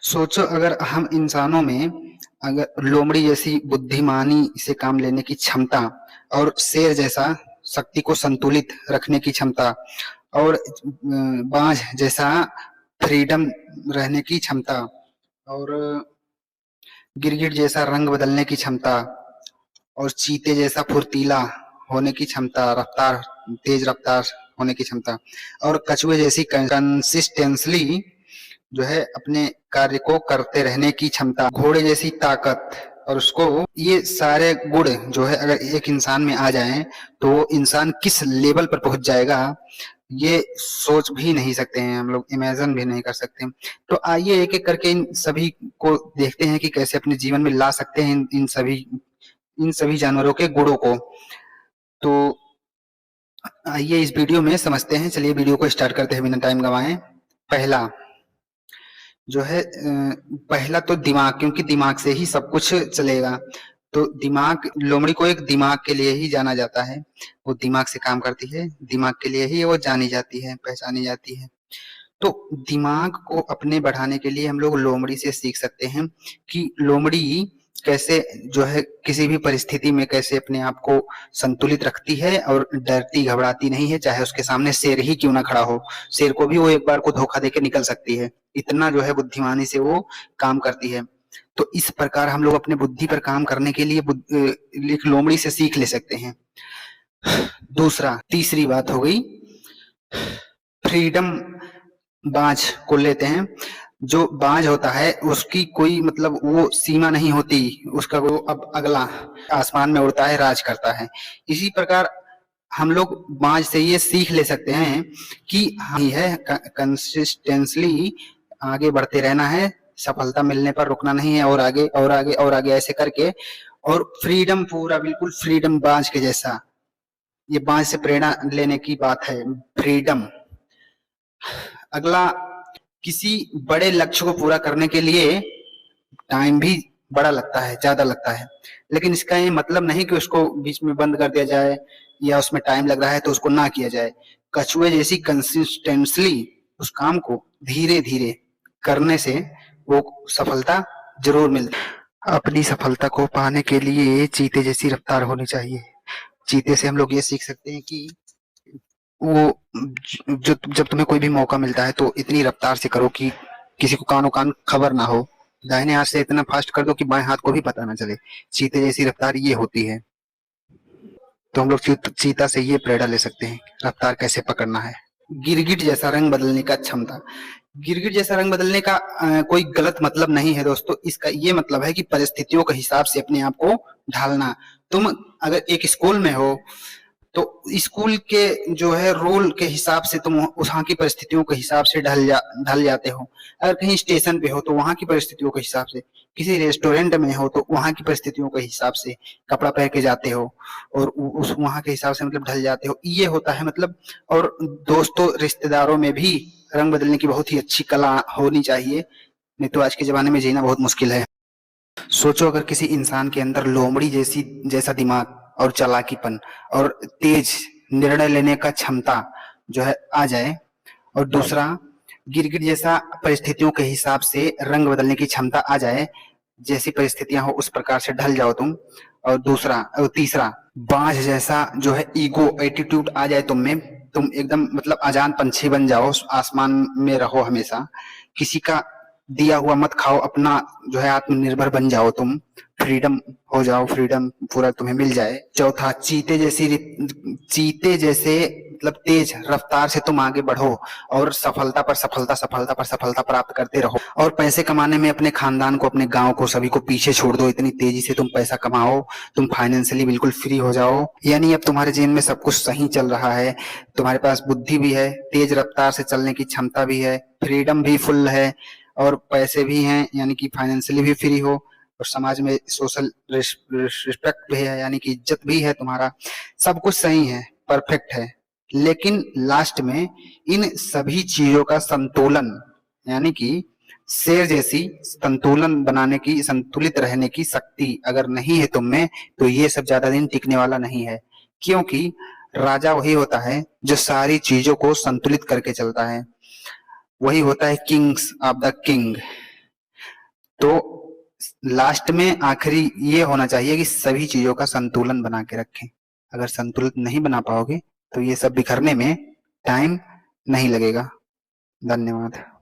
सोचो अगर हम इंसानों में अगर लोमड़ी जैसी बुद्धिमानी से काम लेने की क्षमता और शेर जैसा शक्ति को संतुलित रखने की क्षमता और बाज जैसा फ्रीडम रहने की क्षमता और गिरगिट जैसा रंग बदलने की क्षमता और चीते जैसा फुर्तीला होने की क्षमता, रफ्तार तेज रफ्तार होने की क्षमता और कछुए जैसी कंसिस्टेंसली जो है अपने कार्य को करते रहने की क्षमता, घोड़े जैसी ताकत और उसको ये सारे गुण जो है अगर एक इंसान में आ जाएं तो वो इंसान किस लेवल पर पहुंच जाएगा ये सोच भी नहीं सकते हैं, हम लोग इमेजिन भी नहीं कर सकते। तो आइए एक एक करके इन सभी को देखते हैं कि कैसे अपने जीवन में ला सकते हैं इन सभी जानवरों के गुणों को। तो आइए इस वीडियो में समझते हैं। चलिए वीडियो को स्टार्ट करते हैं बिना टाइम गवाएं। पहला जो है पहला तो दिमाग, क्योंकि दिमाग से ही सब कुछ चलेगा। तो दिमाग, लोमड़ी को एक दिमाग के लिए ही जाना जाता है, वो दिमाग से काम करती है, दिमाग के लिए ही वो जानी जाती है, पहचानी जाती है। तो दिमाग को अपने बढ़ाने के लिए हम लोग लोमड़ी से सीख सकते हैं कि लोमड़ी कैसे जो है किसी भी परिस्थिति में कैसे अपने आप को संतुलित रखती है और डरती घबराती नहीं है, चाहे उसके सामने शेर ही क्यों ना खड़ा हो। शेर को भी वो एक बार को धोखा देके निकल सकती है, इतना जो है बुद्धिमानी से वो काम करती है। तो इस प्रकार हम लोग अपने बुद्धि पर काम करने के लिए एक लोमड़ी से सीख ले सकते हैं। दूसरा, तीसरी बात हो गई फ्रीडम। बाज को लेते हैं। जो बाज होता है उसकी कोई मतलब वो सीमा नहीं होती, उसका वो अब अगला आसमान में उड़ता है, राज करता है। इसी प्रकार हम लोग बाज से ये सीख ले सकते हैं कि हम है कंसिस्टेंसली आगे बढ़ते रहना है, सफलता मिलने पर रुकना नहीं है, और आगे और आगे और आगे ऐसे करके। और फ्रीडम, पूरा बिल्कुल फ्रीडम बाज के जैसा, ये बाज से प्रेरणा लेने की बात है, फ्रीडम। अगला, किसी बड़े लक्ष्य को पूरा करने के लिए टाइम भी बड़ा लगता है, ज्यादा लगता है, लेकिन इसका ये मतलब नहीं कि उसको बीच में बंद कर दिया जाए या उसमें टाइम लग रहा है तो उसको ना किया जाए। कछुए जैसी कंसिस्टेंसली उस काम को धीरे धीरे करने से वो सफलता जरूर मिलती है। अपनी सफलता को पाने के लिए चीते जैसी रफ्तार होनी चाहिए। चीते से हम लोग ये सीख सकते हैं कि वो जो जब तुम्हें कोई भी मौका मिलता है तो इतनी रफ्तार से करो कि किसी को कानो कान खबर ना हो। दाहिने हाथ से इतना फास्ट कर दो कि बाएं हाथ को भी पता ना चले। चीते जैसी रफ्तार ये होती है। तो हम लोग चीता से ये प्रेरणा ले सकते हैं रफ्तार कैसे पकड़ना है। गिरगिट जैसा रंग बदलने का क्षमता। गिरगिट जैसा रंग बदलने का कोई गलत मतलब नहीं है दोस्तों, इसका ये मतलब है कि परिस्थितियों के हिसाब से अपने आप को ढालना। तुम अगर एक स्कूल में हो तो स्कूल के जो है रूल के हिसाब से तुम वहां की परिस्थितियों के हिसाब से ढल जाते हो। अगर कहीं स्टेशन पे हो तो वहां की परिस्थितियों के हिसाब से, किसी रेस्टोरेंट में हो तो वहां की परिस्थितियों के हिसाब से कपड़ा पहन के जाते हो और उस वहां के हिसाब से मतलब ढल जाते हो, ये होता है मतलब। और दोस्तों रिश्तेदारों में भी रंग बदलने की बहुत ही अच्छी कला होनी चाहिए, नहीं तो आज के जमाने में जीना बहुत मुश्किल है। सोचो अगर किसी इंसान के अंदर लोमड़ी जैसा दिमाग और चालाकीपन और तेज निर्णय लेने का क्षमता जो है आ जाए, और दूसरा गिरगिट जैसा परिस्थितियों के हिसाब से रंग बदलने की क्षमता आ जाए, जैसी परिस्थितियां हो उस प्रकार से ढल जाओ तुम। और तीसरा, बाज जैसा जो है ईगो एटीट्यूड आ जाए तुम में, तुम एकदम मतलब अजान पंछी बन जाओ, आसमान में रहो हमेशा, किसी का दिया हुआ मत खाओ, अपना जो है आत्मनिर्भर बन जाओ तुम, फ्रीडम हो जाओ, फ्रीडम पूरा तुम्हें मिल जाए। चौथा, चीते जैसे मतलब तेज रफ्तार से तुम आगे बढ़ो और सफलता पर सफलता, सफलता पर सफलता प्राप्त करते रहो, और पैसे कमाने में अपने खानदान को, अपने गांव को, सभी को पीछे छोड़ दो। इतनी तेजी से तुम पैसा कमाओ, तुम फाइनेंशियली बिल्कुल फ्री हो जाओ, यानी अब तुम्हारे जीवन में सब कुछ सही चल रहा है, तुम्हारे पास बुद्धि भी है, तेज रफ्तार से चलने की क्षमता भी है, फ्रीडम भी फुल है, और पैसे भी हैं यानी कि फाइनेंशियली भी फ्री हो, और समाज में सोशल रिस्पेक्ट भी है यानी कि इज्जत भी है, तुम्हारा सब कुछ सही है, परफेक्ट है। लेकिन लास्ट में इन सभी चीजों का संतुलन यानी कि शेर जैसी संतुलन बनाने की, संतुलित रहने की शक्ति अगर नहीं है तुम में, तो ये सब ज्यादा दिन टिकने वाला नहीं है। क्योंकि राजा वही होता है जो सारी चीजों को संतुलित करके चलता है, वही होता है किंग्स ऑफ द किंग। तो लास्ट में आखिरी ये होना चाहिए कि सभी चीजों का संतुलन बना के रखें। अगर संतुलित नहीं बना पाओगे तो ये सब बिखरने में टाइम नहीं लगेगा। धन्यवाद।